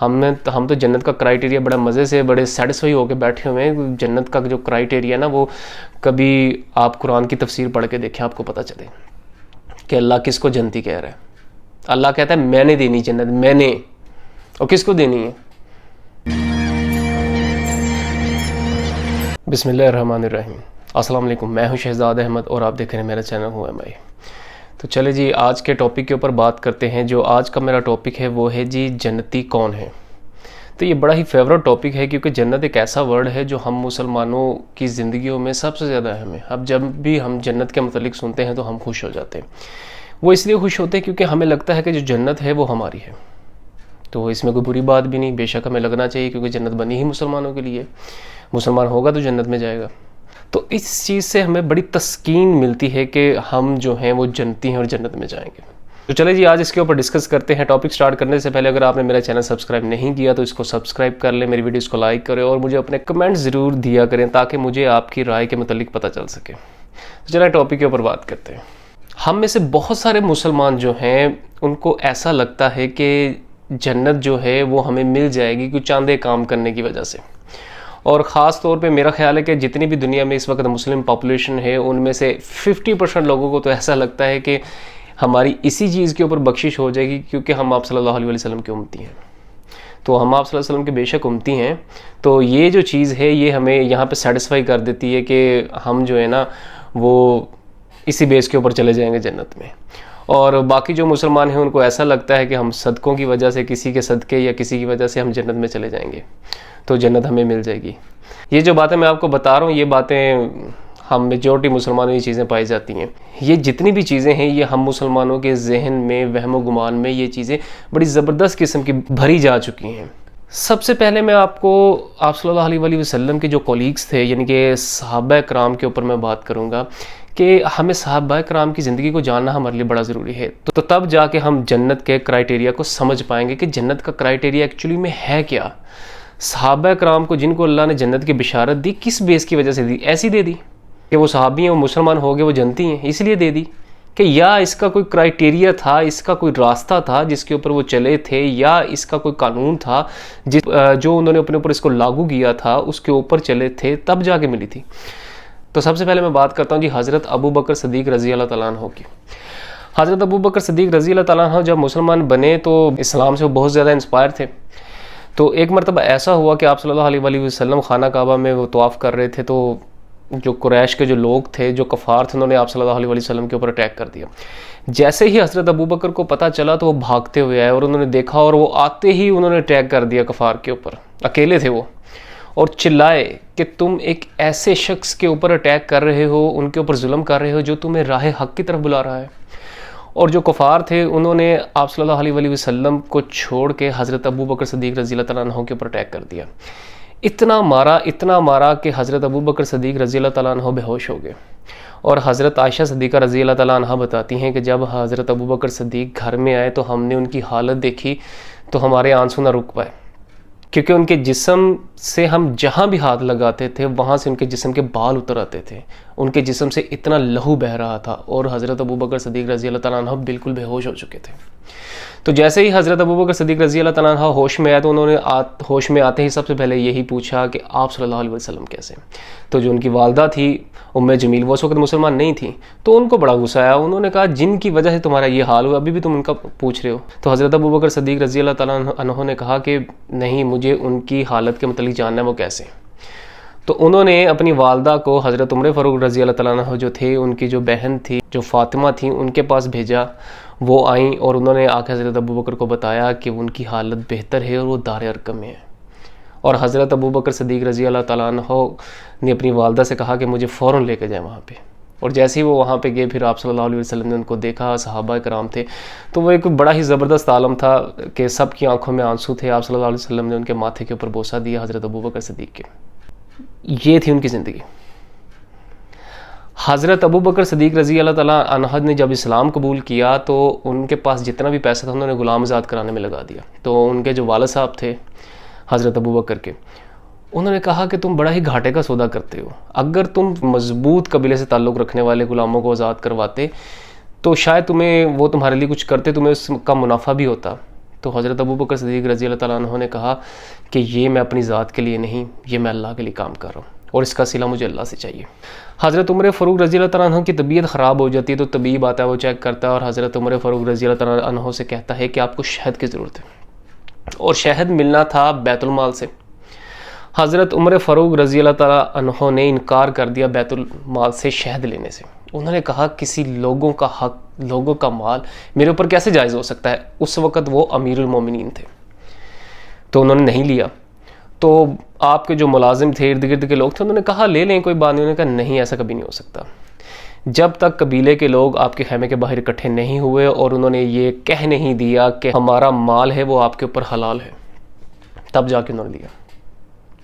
ہم تو جنت کا کرائٹیریا بڑا مزے سے بڑے سیٹسفائی ہو کے بیٹھے ہوئے ہیں. جنت کا جو کرائٹیریا ہے نا وہ کبھی آپ قرآن کی تفسیر پڑھ کے دیکھیں, آپ کو پتہ چلے کہ اللہ کس کو جنتی کہہ رہا ہے. اللہ کہتا ہے میں نے دینی جنت, میں نے, اور کس کو دینی ہے. بسم اللہ الرحمن الرحیم. السلام علیکم, میں ہوں شہزاد احمد اور آپ دیکھ رہے ہیں میرا چینل ہوں MI. تو چلے جی آج کے ٹاپک کے اوپر بات کرتے ہیں. جو آج کا میرا ٹاپک ہے وہ ہے جی جنتی کون ہے. تو یہ بڑا ہی فیوریٹ ٹاپک ہے کیونکہ جنت ایک ایسا ورڈ ہے جو ہم مسلمانوں کی زندگیوں میں سب سے زیادہ اہم ہے. اب جب بھی ہم جنت کے متعلق سنتے ہیں تو ہم خوش ہو جاتے ہیں. وہ اس لیے خوش ہوتے ہیں کیونکہ ہمیں لگتا ہے کہ جو جنت ہے وہ ہماری ہے. تو اس میں کوئی بری بات بھی نہیں, بے شک ہمیں لگنا چاہیے کیونکہ جنت بنی ہی مسلمانوں کے لیے. مسلمان ہوگا تو جنت میں جائے گا. تو اس چیز سے ہمیں بڑی تسکین ملتی ہے کہ ہم جو ہیں وہ جنتی ہیں اور جنت میں جائیں گے. تو چلے جی آج اس کے اوپر ڈسکس کرتے ہیں. ٹاپک سٹارٹ کرنے سے پہلے اگر آپ نے میرا چینل سبسکرائب نہیں کیا تو اس کو سبسکرائب کر لیں, میری ویڈیوز کو لائک کریں اور مجھے اپنے کمنٹ ضرور دیا کریں تاکہ مجھے آپ کی رائے کے متعلق پتہ چل سکے. تو چلیں ٹاپک کے اوپر بات کرتے ہیں. ہم میں سے بہت سارے مسلمان جو ہیں ان کو ایسا لگتا ہے کہ جنت جو ہے وہ ہمیں مل جائے گی کچھ چاندے کام کرنے کی وجہ سے. اور خاص طور پہ میرا خیال ہے کہ جتنی بھی دنیا میں اس وقت مسلم پاپولیشن ہے ان میں سے 50% لوگوں کو تو ایسا لگتا ہے کہ ہماری اسی چیز کے اوپر بخشش ہو جائے گی کیونکہ ہم آپ صلی اللہ علیہ وسلم کے امتی ہیں. تو ہم آپ صلی اللہ علیہ وسلم کے بے شک امتی ہیں. تو یہ جو چیز ہے یہ ہمیں یہاں پہ سیٹسفائی کر دیتی ہے کہ ہم جو ہے نا وہ اسی بیس کے اوپر چلے جائیں گے جنت میں. اور باقی جو مسلمان ہیں ان کو ایسا لگتا ہے کہ ہم صدقوں کی وجہ سے, کسی کے صدقے یا کسی کی وجہ سے ہم جنت میں چلے جائیں گے تو جنت ہمیں مل جائے گی. یہ جو باتیں میں آپ کو بتا رہا ہوں یہ باتیں ہم میجورٹی مسلمانوں یہ چیزیں پائی جاتی ہیں. یہ جتنی بھی چیزیں ہیں یہ ہم مسلمانوں کے ذہن میں, وہم و گمان میں یہ چیزیں بڑی زبردست قسم کی بھری جا چکی ہیں. سب سے پہلے میں آپ کو آپ صلی اللہ علیہ وسلم کے جو کولیگز تھے یعنی کہ صحابہ کرام کے اوپر میں بات کروں گا کہ ہمیں صحابہ کرام کی زندگی کو جاننا ہمارے لیے بڑا ضروری ہے. تو تب جا کے ہم جنت کے کرائٹیریا کو سمجھ پائیں گے کہ جنت کا کرائٹیریا ایکچولی میں ہے کیا. صحابہ کرام کو جن کو اللہ نے جنت کی بشارت دی کس بیس کی وجہ سے دی؟ ایسی دے دی کہ وہ صحابی ہیں, وہ مسلمان ہو گئے, وہ جنتی ہیں, اس لیے دے دی کہ یا اس کا کوئی کرائٹیریا تھا, اس کا کوئی راستہ تھا جس کے اوپر وہ چلے تھے, یا اس کا کوئی قانون تھا جو انہوں نے اپنے اوپر اس کو لاگو کیا تھا, اس کے اوپر چلے تھے تب جا کے ملی تھی. تو سب سے پہلے میں بات کرتا ہوں جی حضرت ابو بکر صدیق رضی اللہ تعالیٰ عنہ کی. حضرت ابو بکر صدیق رضی اللہ تعالیٰ عنہ جب مسلمان بنے تو اسلام سے وہ بہت زیادہ انسپائر تھے. تو ایک مرتبہ ایسا ہوا کہ آپ صلی اللہ علیہ وسلم خانہ کعبہ میں وہ طواف کر رہے تھے تو جو قریش کے جو لوگ تھے, جو کفار تھے, انہوں نے آپ صلی اللہ علیہ وسلم کے اوپر اٹیک کر دیا. جیسے ہی حضرت ابو بکر کو پتہ چلا تو وہ بھاگتے ہوئے آئے اور انہوں نے دیکھا اور وہ آتے ہی انہوں نے اٹیک کر دیا کفار کے اوپر. اکیلے تھے وہ, اور چلائے کہ تم ایک ایسے شخص کے اوپر اٹیک کر رہے ہو, ان کے اوپر ظلم کر رہے ہو جو تمہیں راہ حق کی طرف بلا رہا ہے. اور جو کفار تھے انہوں نے آپ صلی اللہ علیہ وسلم کو چھوڑ کے حضرت ابو بکر صدیق رضی اللہ تعالیٰ عنہ کے اوپر اٹیک کر دیا. اتنا مارا کہ حضرت ابو بکر صدیق رضی اللہ تعالیٰ عنہ بے ہوش ہو گئے. اور حضرت عائشہ صدیقہ رضی اللہ تعالیٰ عنہ بتاتی ہیں کہ جب حضرت ابو بکر صدیق گھر میں آئے تو ہم نے ان کی حالت دیکھی تو ہمارے آنسو نہ رک پائے, کیونکہ ان کے جسم سے ہم جہاں بھی ہاتھ لگاتے تھے وہاں سے ان کے جسم کے بال اتر آتے تھے, ان کے جسم سے اتنا لہو بہہ رہا تھا. اور حضرت ابو بکر صدیق رضی اللہ تعالیٰ عنہ بالکل بے ہوش ہو چکے تھے. تو جیسے ہی حضرت ابو بکر صدیق رضی اللہ تعالیٰ عنہ ہوش میں آئے تو انہوں نے ہوش میں آتے ہی سب سے پہلے یہی پوچھا کہ آپ صلی اللہ علیہ وسلم کیسے. تو جو ان کی والدہ تھی ام جمیل, وہ اس وقت مسلمان نہیں تھیں, تو ان کو بڑا غصہ آیا. انہوں نے کہا جن کی وجہ سے تمہارا یہ حال ہوا ابھی بھی تم ان کا پوچھ رہے ہو. تو حضرت ابو بکر صدیق رضی اللہ تعالیٰ عنہ نے کہا کہ نہیں, مجھے ان کی حالت کے متعلق جاننا ہے وہ کیسے. تو انہوں نے اپنی والدہ کو حضرت عمر فاروق رضی اللہ تعالیٰ عنہ جو تھے, ان کی جو بہن تھی جو فاطمہ تھیں, ان کے پاس بھیجا. وہ آئیں اور انہوں نے آ کے حضرت ابو بکر کو بتایا کہ ان کی حالت بہتر ہے اور وہ دار ارقم میں ہے. اور حضرت ابو بکر صدیق رضی اللہ تعالیٰ عنہ نے اپنی والدہ سے کہا کہ مجھے فوراً لے کے جائیں وہاں پہ. اور جیسے ہی وہ وہاں پہ گئے پھر آپ صلی اللہ علیہ وسلم نے ان کو دیکھا, صحابہ کرام تھے, تو وہ ایک بڑا ہی زبردست عالم تھا کہ سب کی آنکھوں میں آنسو تھے. آپ صلی اللہ علیہ وسلم نے ان کے ماتھے کے اوپر بوسہ دیا حضرت ابو بکر صدیق کے. یہ تھی ان کی زندگی. حضرت ابو بکر صدیق رضی اللہ تعالیٰ عنہ نے جب اسلام قبول کیا تو ان کے پاس جتنا بھی پیسہ تھا انہوں نے غلام آزاد کرانے میں لگا دیا. تو ان کے جو والد صاحب تھے حضرت ابو بکر کے, انہوں نے کہا کہ تم بڑا ہی گھاٹے کا سودا کرتے ہو. اگر تم مضبوط قبیلے سے تعلق رکھنے والے غلاموں کو آزاد کرواتے تو شاید وہ تمہارے لیے کچھ کرتے, تمہیں اس کا منافع بھی ہوتا. تو حضرت ابوبکر صدیق رضی اللہ تعالیٰ عنہ نے کہا کہ یہ میں اپنی ذات کے لیے نہیں، یہ میں اللہ کے لیے کام کر رہا ہوں اور اس کا صلہ مجھے اللہ سے چاہیے۔ حضرت عمر فاروق رضی اللہ تعالیٰ عنہ کی طبیعت خراب ہو جاتی ہے تو طبیب آتا ہے، وہ چیک کرتا ہے اور حضرت عمر فاروق رضی اللہ تعالیٰ عنہ سے کہتا ہے کہ آپ کو شہد کی ضرورت ہے، اور شہد ملنا تھا بیت المال سے۔ حضرت عمر فاروق رضی اللہ تعالیٰ عنہ نے انکار کر دیا بیت المال سے شہد لینے سے۔ انہوں نے کہا کسی لوگوں کا حق، لوگوں کا مال میرے اوپر کیسے جائز ہو سکتا ہے؟ اس وقت وہ امیر المومنین تھے، تو انہوں نے نہیں لیا۔ تو آپ کے جو ملازم تھے، ارد گرد کے لوگ تھے، انہوں نے کہا لے لیں کوئی بات نہیں۔ انہوں نے کہا نہیں، ایسا کبھی نہیں ہو سکتا جب تک قبیلے کے لوگ آپ کے خیمے کے باہر اکٹھے نہیں ہوئے اور انہوں نے یہ کہہ نہیں دیا کہ ہمارا مال ہے وہ آپ کے اوپر حلال ہے، تب جا کے انہوں نے لیا۔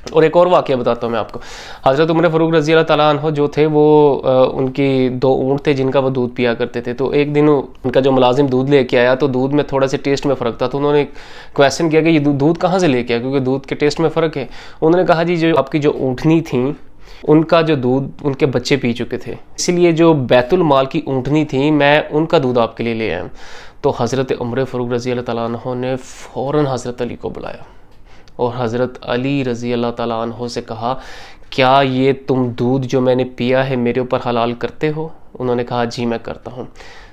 اور ایک اور واقعہ بتاتا ہوں میں آپ کو۔ حضرت عمر فاروق رضی اللہ تعالیٰ عنہ جو تھے وہ ان کی 2 اونٹ تھے جن کا وہ دودھ پیا کرتے تھے۔ تو ایک دن ان کا جو ملازم دودھ لے کے آیا تو دودھ میں تھوڑا سا ٹیسٹ میں فرق تھا، تو انہوں نے کویسچن کیا کہ یہ دودھ کہاں سے لے کے آیا، کیونکہ دودھ کے ٹیسٹ میں فرق ہے۔ انہوں نے کہا جی جو آپ کی جو اونٹنی تھیں ان کا جو دودھ ان کے بچے پی چکے تھے، اسی لیے جو بیت المال کی اونٹنی تھی میں ان کا دودھ آپ کے لیے لے آیا۔ تو حضرت عمر فاروق رضی اللہ تعالیٰ عنہ نے فوراً حضرت علی کو بلایا اور حضرت علی رضی اللہ تعالیٰ عنہ سے کہا کیا یہ تم دودھ جو میں نے پیا ہے میرے اوپر حلال کرتے ہو؟ انہوں نے کہا جی میں کرتا ہوں۔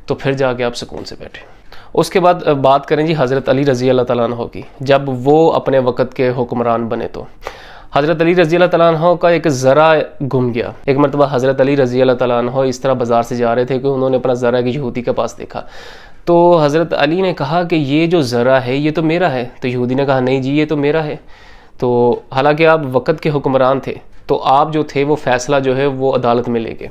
تو پھر جا کے آپ سکون سے بیٹھے۔ اس کے بعد بات کریں جی حضرت علی رضی اللہ تعالیٰ عنہ کی۔ جب وہ اپنے وقت کے حکمران بنے تو حضرت علی رضی اللہ تعالیٰ عنہ کا ایک ذرہ گم گیا۔ ایک مرتبہ حضرت علی رضی اللہ تعالیٰ عنہ اس طرح بازار سے جا رہے تھے کہ انہوں نے اپنا ذرہ ایک یہودی کے پاس دیکھا، تو حضرت علی نے کہا کہ یہ جو ذرہ ہے یہ تو میرا ہے۔ تو یہودی نے کہا نہیں جی یہ تو میرا ہے۔ تو حالانکہ آپ وقت کے حکمران تھے تو آپ جو تھے وہ فیصلہ جو ہے وہ عدالت میں لے گئے،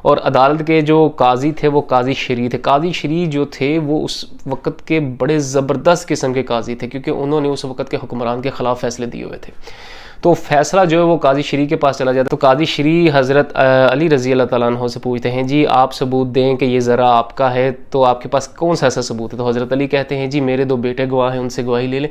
اور عدالت کے جو قاضی تھے وہ قاضی شریع تھے۔ قاضی شریع جو تھے وہ اس وقت کے بڑے زبردست قسم کے قاضی تھے، کیونکہ انہوں نے اس وقت کے حکمران کے خلاف فیصلے دیے ہوئے تھے۔ تو فیصلہ جو ہے وہ قاضی شریع کے پاس چلا جاتا ہے۔ تو قاضی شریع حضرت علی رضی اللہ تعالیٰ عنہ سے پوچھتے ہیں جی آپ ثبوت دیں کہ یہ ذرا آپ کا ہے، تو آپ کے پاس کون سا ایسا ثبوت ہے؟ تو حضرت علی کہتے ہیں جی میرے 2 بیٹے گواہ ہیں، ان سے گواہی لے لیں۔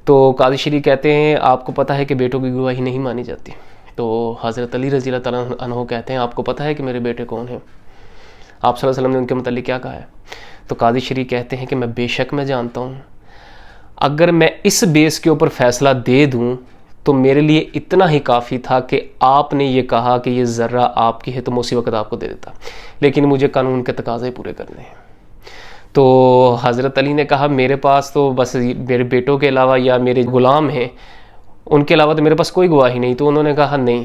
تو قاضی شریع کہتے ہیں آپ کو پتہ ہے کہ بیٹوں کی گواہی نہیں مانی جاتی۔ تو حضرت علی رضی اللہ تعالیٰ عنہ کہتے ہیں آپ کو پتہ ہے کہ میرے بیٹے کون ہیں؟ آپ صلی اللہ علیہ وسلم نے ان کے متعلق کیا کہا ہے؟ تو قاضی شریع کہتے ہیں کہ میں بے شک میں جانتا ہوں، اگر میں اس بیس کے اوپر فیصلہ دے دوں تو میرے لیے اتنا ہی کافی تھا کہ آپ نے یہ کہا کہ یہ ذرہ آپ کی ہے تو میں اسی وقت آپ کو دے دیتا، لیکن مجھے قانون کے تقاضے پورے کرنے ہیں۔ تو حضرت علی نے کہا میرے پاس تو بس میرے بیٹوں کے علاوہ یا میرے غلام ہیں ان کے علاوہ تو میرے پاس کوئی گواہی نہیں۔ تو انہوں نے کہا نہیں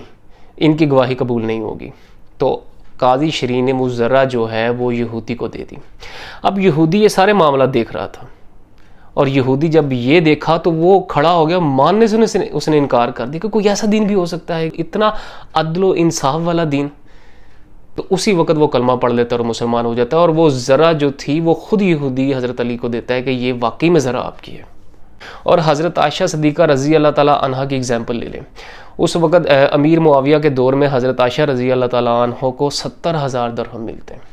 ان کی گواہی قبول نہیں ہوگی۔ تو قاضی شریع نے وہ ذرہ جو ہے وہ یہودی کو دے دی۔ اب یہودی یہ سارے معاملات دیکھ رہا تھا، اور یہودی جب یہ دیکھا تو وہ کھڑا ہو گیا، ماننے سے اس نے انکار کر دیا کہ کوئی ایسا دین بھی ہو سکتا ہے، اتنا عدل و انصاف والا دین۔ تو اسی وقت وہ کلمہ پڑھ لیتا ہے اور مسلمان ہو جاتا ہے، اور وہ ذرہ جو تھی وہ خود یہودی حضرت علی کو دیتا ہے کہ یہ واقعی میں ذرہ آپ کی ہے۔ اور حضرت عائشہ صدیقہ رضی اللہ تعالیٰ عنہ کی اگزامپل لے لیں۔ اس وقت امیر معاویہ کے دور میں حضرت عائشہ رضی اللہ تعالیٰ عنہ کو 70,000 درہم ملتے ہیں،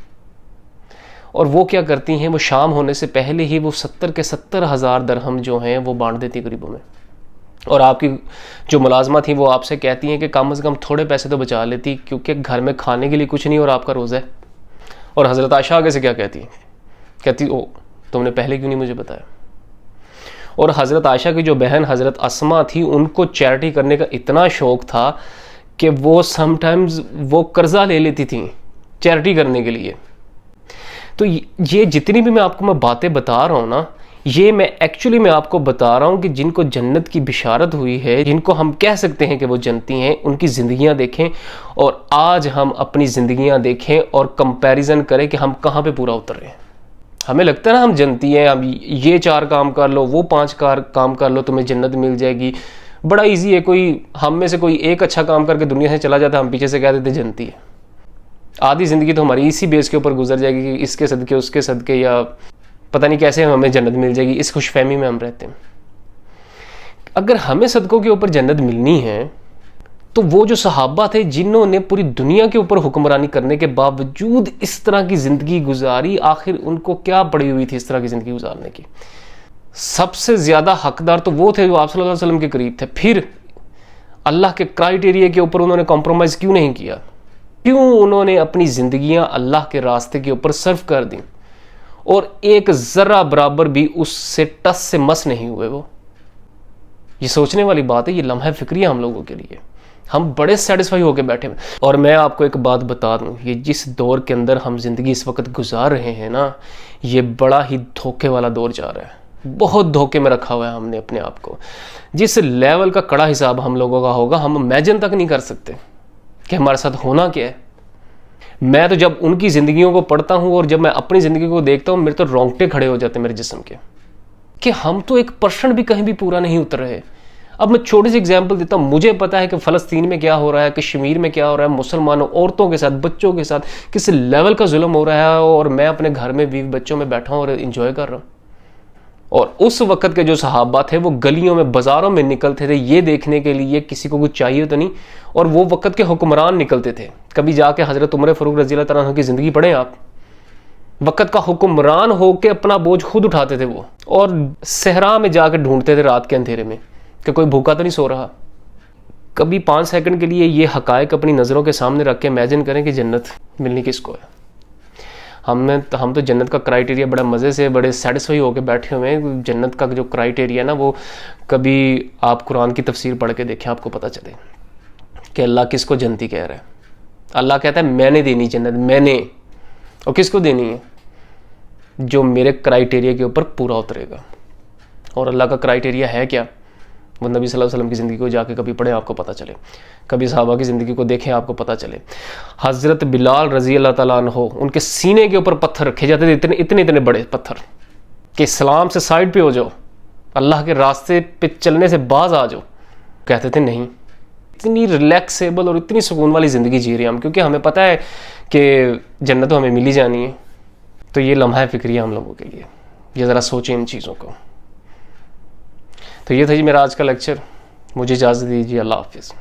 اور وہ کیا کرتی ہیں، وہ شام ہونے سے پہلے ہی وہ 70,000 درہم جو ہیں وہ بانٹ دیتی غریبوں میں۔ اور آپ کی جو ملازمہ تھی وہ آپ سے کہتی ہیں کہ کم از کم تھوڑے پیسے تو بچا لیتی، کیونکہ گھر میں کھانے کے لیے کچھ نہیں اور آپ کا روزہ ہے۔ اور حضرت عائشہ آگے سے کیا کہتی ہیں، کہتی او تم نے پہلے کیوں نہیں مجھے بتایا۔ اور حضرت عائشہ کی جو بہن حضرت اسما تھی ان کو چیریٹی کرنے کا اتنا شوق تھا کہ وہ سم ٹائمز وہ قرضہ لے لیتی تھیں چیریٹی کرنے کے لیے۔ تو یہ جتنی بھی میں آپ کو باتیں بتا رہا ہوں نا، یہ میں ایکچولی میں آپ کو بتا رہا ہوں کہ جن کو جنت کی بشارت ہوئی ہے، جن کو ہم کہہ سکتے ہیں کہ وہ جنتی ہیں، ان کی زندگیاں دیکھیں اور آج ہم اپنی زندگیاں دیکھیں اور کمپیریزن کریں کہ ہم کہاں پہ پورا اتر رہے ہیں۔ ہمیں لگتا ہے نا ہم جنتی ہیں، اب یہ 4 کام کر لو، وہ 5 کام کر لو، تمہیں جنت مل جائے گی، بڑا ایزی ہے۔ کوئی ہم میں سے کوئی ایک اچھا کام کر کے دنیا سے چلا جاتا ہے، ہم پیچھے سے کہہ دیتے جنتی ہے۔ آدھی زندگی تو ہماری اسی بیس کے اوپر گزر جائے گی کہ اس کے صدقے اس کے صدقے، یا پتہ نہیں کیسے ہمیں جنت مل جائے گی، اس خوش فہمی میں ہم رہتے ہیں۔ اگر ہمیں صدقوں کے اوپر جنت ملنی ہے تو وہ جو صحابہ تھے جنہوں نے پوری دنیا کے اوپر حکمرانی کرنے کے باوجود اس طرح کی زندگی گزاری، آخر ان کو کیا پڑی ہوئی تھی اس طرح کی زندگی گزارنے کی؟ سب سے زیادہ حقدار تو وہ تھے جو آپ صلی اللہ علیہ وسلم کے قریب تھے۔ پھر اللہ کے کرائیٹیریا کے اوپر انہوں نے کمپرومائز کیوں نہیں کیا؟ کیوں انہوں نے اپنی زندگیاں اللہ کے راستے کے اوپر صرف کر دیں اور ایک ذرہ برابر بھی اس سے ٹس سے مس نہیں ہوئے وہ. یہ سوچنے والی بات ہے, یہ لمحہ فکری ہم لوگوں کے لیے. ہم بڑے سیٹسفائی ہو کے بیٹھے ہیں. اور میں آپ کو ایک بات بتا دوں, یہ جس دور کے اندر ہم زندگی اس وقت گزار رہے ہیں نا, یہ بڑا ہی دھوکے والا دور جا رہا ہے. بہت دھوکے میں رکھا ہوا ہے ہم نے اپنے آپ کو. جس لیول کا کڑا حساب ہم لوگوں کا ہوگا, ہم امیجن تک نہیں کر سکتے کہ ہمارے ساتھ ہونا کیا ہے. میں تو جب ان کی زندگیوں کو پڑھتا ہوں اور جب میں اپنی زندگی کو دیکھتا ہوں, میرے تو رونگٹے کھڑے ہو جاتے ہیں میرے جسم کے, کہ ہم تو 1% بھی کہیں بھی پورا نہیں اتر رہے. اب میں چھوٹی سی اگزامپل دیتا ہوں. مجھے پتا ہے کہ فلسطین میں کیا ہو رہا ہے, کشمیر میں کیا ہو رہا ہے, مسلمانوں, عورتوں کے ساتھ, بچوں کے ساتھ کس لیول کا ظلم ہو رہا ہے, اور میں اپنے گھر میں بیوی بچوں میں بیٹھا ہوں اور انجوائے کر رہا ہوں. اور اس وقت کے جو صحابہ تھے وہ گلیوں میں, بازاروں میں نکلتے تھے یہ دیکھنے کے لیے کسی کو کچھ چاہیے تو نہیں. اور وہ وقت کے حکمران نکلتے تھے. کبھی جا کے حضرت عمر فاروق رضی اللہ تعالیٰ عنہ کی زندگی پڑھیں آپ. وقت کا حکمران ہو کے اپنا بوجھ خود اٹھاتے تھے وہ, اور صحرا میں جا کے ڈھونڈتے تھے رات کے اندھیرے میں کہ کوئی بھوکا تو نہیں سو رہا. کبھی 5 سیکنڈ کے لیے یہ حقائق اپنی نظروں کے سامنے رکھ کے امیجن کریں کہ جنت ملنی کس کو ہے. ہم تو جنت کا کرائیٹیریا بڑا مزے سے, بڑے سیٹسفائی ہو کے بیٹھے ہوئے ہیں. جنت کا جو کرائیٹیریا نا, وہ کبھی آپ قرآن کی تفسیر پڑھ کے دیکھیں, آپ کو پتہ چلے کہ اللہ کس کو جنتی کہہ رہا ہے. اللہ کہتا ہے میں نے دینی جنت, میں نے. اور کس کو دینی ہے؟ جو میرے کرائیٹیریا کے اوپر پورا اترے گا. اور اللہ کا کرائیٹیریا ہے کیا؟ وہ نبی صلی اللہ علیہ وسلم کی زندگی کو جا کے کبھی پڑھیں, آپ کو پتہ چلے. کبھی صحابہ کی زندگی کو دیکھیں, آپ کو پتہ چلے. حضرت بلال رضی اللہ تعالیٰ عنہ, ان کے سینے کے اوپر پتھر رکھے جاتے تھے, اتنے بڑے پتھر, کہ اسلام سے سائڈ پہ ہو جاؤ, اللہ کے راستے پہ چلنے سے باز آ جاؤ. کہتے تھے نہیں. اتنی ریلیکسیبل اور اتنی سکون والی زندگی جی رہے ہیں ہم, کیونکہ ہمیں پتہ ہے کہ جنت تو ہمیں مل ہی جانی ہے. تو یہ لمحہ فکری ہے ہم لوگوں کے لیے. یہ ذرا سوچیں ان چیزوں کو. تو یہ تھا جی میرا آج کا لیکچر. مجھے اجازت دیجیے. اللہ حافظ.